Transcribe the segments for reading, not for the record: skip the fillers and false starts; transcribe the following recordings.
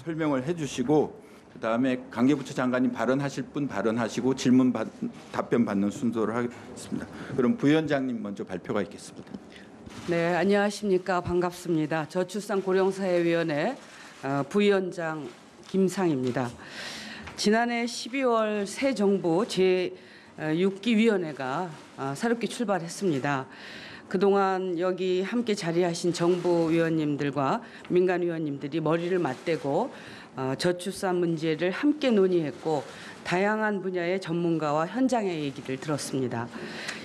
설명을 해주시고 그다음에 관계부처 장관님 발언하실 분 발언하시고 답변 받는 순서로 하겠습니다. 그럼 부위원장님 먼저 발표가 있겠습니다. 네, 안녕하십니까. 반갑습니다. 저출산고령사회위원회 부위원장 김상입니다. 지난해 12월 새 정부 제6기 위원회가 새롭게 출발했습니다. 그동안 여기 함께 자리하신 정부 위원님들과 민간 위원님들이 머리를 맞대고 저출산 문제를 함께 논의했고 다양한 분야의 전문가와 현장의 얘기를 들었습니다.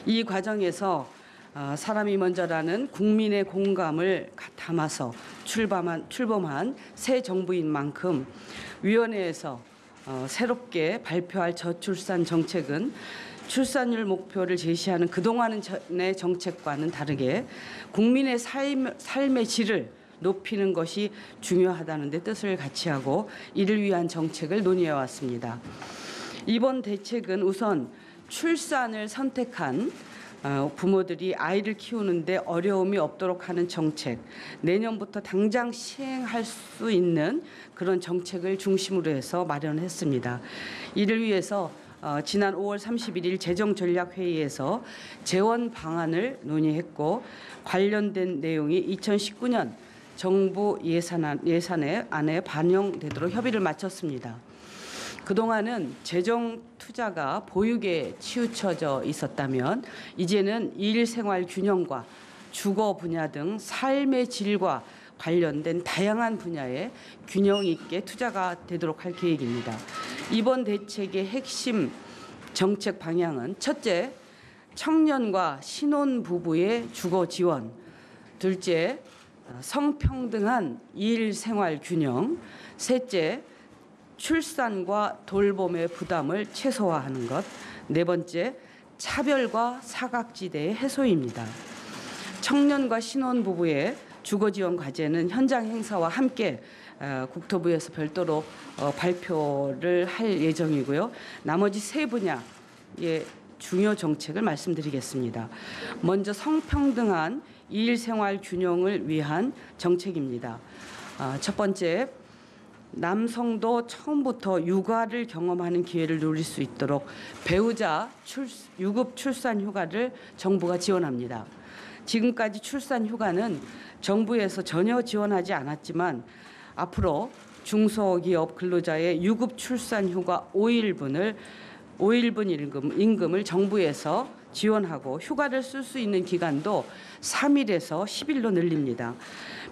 이 과정에서 사람이 먼저라는 국민의 공감을 담아서 출범한 새 정부인 만큼 위원회에서 새롭게 발표할 저출산 정책은 출산율 목표를 제시하는 그동안의 정책과는 다르게 국민의 삶의 질을 높이는 것이 중요하다는 데 뜻을 같이 하고 이를 위한 정책을 논의해 왔습니다. 이번 대책은 우선 출산을 선택한 부모들이 아이를 키우는데 어려움이 없도록 하는 정책, 내년부터 당장 시행할 수 있는 그런 정책을 중심으로 해서 마련했습니다. 이를 위해서 지난 5월 31일 재정전략회의에서 재원 방안을 논의했고 관련된 내용이 2019년 정부 예산에 안에 반영되도록 협의를 마쳤습니다. 그동안은 재정 투자가 보육에 치우쳐져 있었다면 이제는 일생활 균형과 주거 분야 등 삶의 질과 관련된 다양한 분야에 균형 있게 투자가 되도록 할 계획입니다. 이번 대책의 핵심 정책 방향은 첫째, 청년과 신혼부부의 주거 지원, 둘째, 성평등한 일생활 균형, 셋째, 출산과 돌봄의 부담을 최소화하는 것, 네 번째, 차별과 사각지대의 해소입니다. 청년과 신혼부부의 주거지원 과제는 현장 행사와 함께 국토부에서 별도로 발표를 할 예정이고요. 나머지 세 분야의 중요 정책을 말씀드리겠습니다. 먼저 성평등한 일생활 균형을 위한 정책입니다. 첫 번째, 남성도 처음부터 육아를 경험하는 기회를 누릴 수 있도록 배우자 유급 출산 휴가를 정부가 지원합니다. 지금까지 출산 휴가는 정부에서 전혀 지원하지 않았지만 앞으로 중소기업 근로자의 유급 출산 휴가 5일분 임금을 정부에서 지원하고 휴가를 쓸 수 있는 기간도 3일에서 10일로 늘립니다.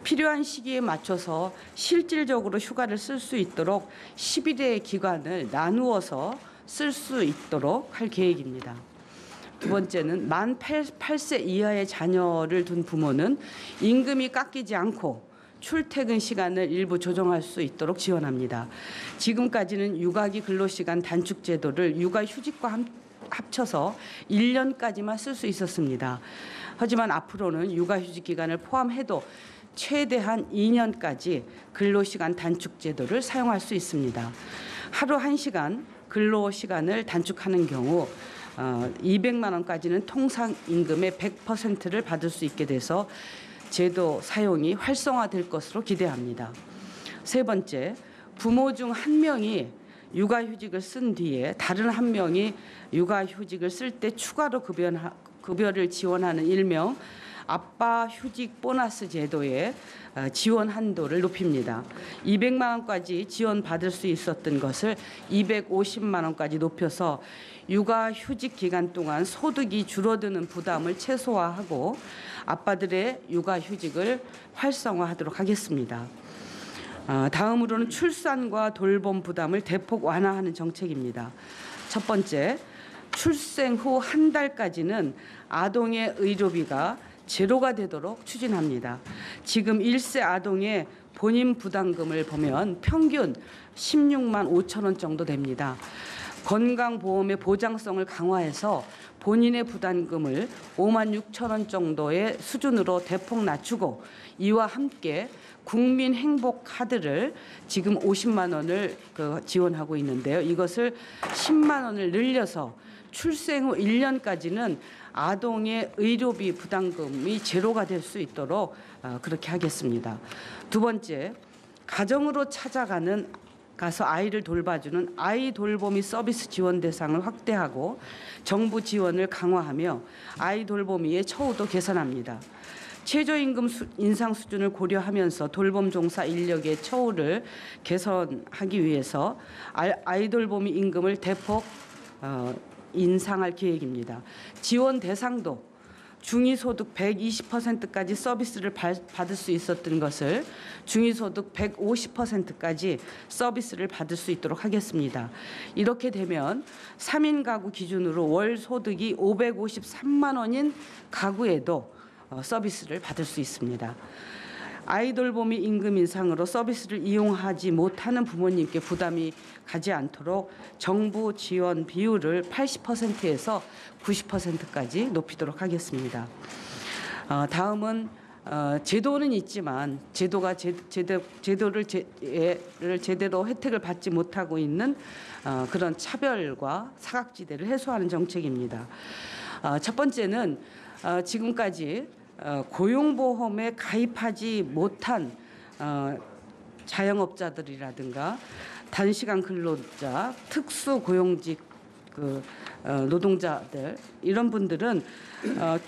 필요한 시기에 맞춰서 실질적으로 휴가를 쓸 수 있도록 10일의 기간을 나누어서 쓸 수 있도록 할 계획입니다. 두 번째는 만 8세 이하의 자녀를 둔 부모는 임금이 깎이지 않고 출퇴근 시간을 일부 조정할 수 있도록 지원합니다. 지금까지는 육아기 근로시간 단축 제도를 육아휴직과 합쳐서 1년까지만 쓸 수 있었습니다. 하지만 앞으로는 육아휴직 기간을 포함해도 최대한 2년까지 근로시간 단축 제도를 사용할 수 있습니다. 하루 1시간 근로시간을 단축하는 경우 200만 원까지는 통상 임금의 100%를 받을 수 있게 돼서 제도 사용이 활성화될 것으로 기대합니다. 세 번째, 부모 중 한 명이 육아휴직을 쓴 뒤에 다른 한 명이 육아휴직을 쓸 때 추가로 급여를 지원하는 일명 아빠 휴직 보너스 제도의 지원 한도를 높입니다. 200만 원까지 지원받을 수 있었던 것을 250만 원까지 높여서 육아휴직 기간 동안 소득이 줄어드는 부담을 최소화하고 아빠들의 육아휴직을 활성화하도록 하겠습니다. 다음으로는 출산과 돌봄 부담을 대폭 완화하는 정책입니다. 첫 번째, 출생 후 한 달까지는 아동의 의료비가 제로가 되도록 추진합니다. 지금 1세 아동의 본인 부담금을 보면 평균 16만 5천 원 정도 됩니다. 건강보험의 보장성을 강화해서 본인의 부담금을 5만 6천 원 정도의 수준으로 대폭 낮추고 이와 함께 국민행복카드를 지금 50만 원을 지원하고 있는데요. 이것을 10만 원을 늘려서 출생 후 1년까지는 아동의 의료비 부담금이 제로가 될 수 있도록 그렇게 하겠습니다. 두 번째, 가정으로 가서 아이를 돌봐주는 아이 돌보미 서비스 지원 대상을 확대하고 정부 지원을 강화하며 아이 돌보미의 처우도 개선합니다. 최저임금 인상 수준을 고려하면서 돌봄 종사 인력의 처우를 개선하기 위해서 아이 돌보미 임금을 대폭 인상할 계획입니다. 지원 대상도 중위소득 120%까지 서비스를 받을 수 있었던 것을 중위소득 150%까지 서비스를 받을 수 있도록 하겠습니다. 이렇게 되면 3인 가구 기준으로 월 소득이 553만 원인 가구에도 서비스를 받을 수 있습니다. 아이돌보미 임금 인상으로 서비스를 이용하지 못하는 부모님께 부담이 가지 않도록 정부 지원 비율을 80%에서 90%까지 높이도록 하겠습니다. 다음은 제도는 있지만 제도를 제대로 혜택을 받지 못하고 있는 그런 차별과 사각지대를 해소하는 정책입니다. 첫 번째는 지금까지 고용보험에 가입하지 못한 자영업자들이라든가 단시간 근로자, 특수고용직 노동자들 이런 분들은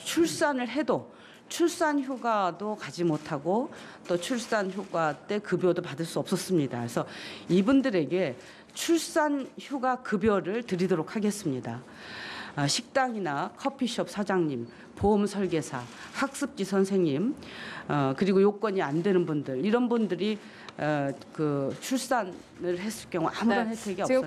출산을 해도 출산 휴가도 가지 못하고 또 출산 휴가 때 급여도 받을 수 없었습니다. 그래서 이분들에게 출산 휴가 급여를 드리도록 하겠습니다. 식당이나 커피숍 사장님, 보험 설계사, 학습지 선생님, 그리고 요건이 안 되는 분들 이런 분들이 출산을 했을 경우 아무런 혜택이 없습니다.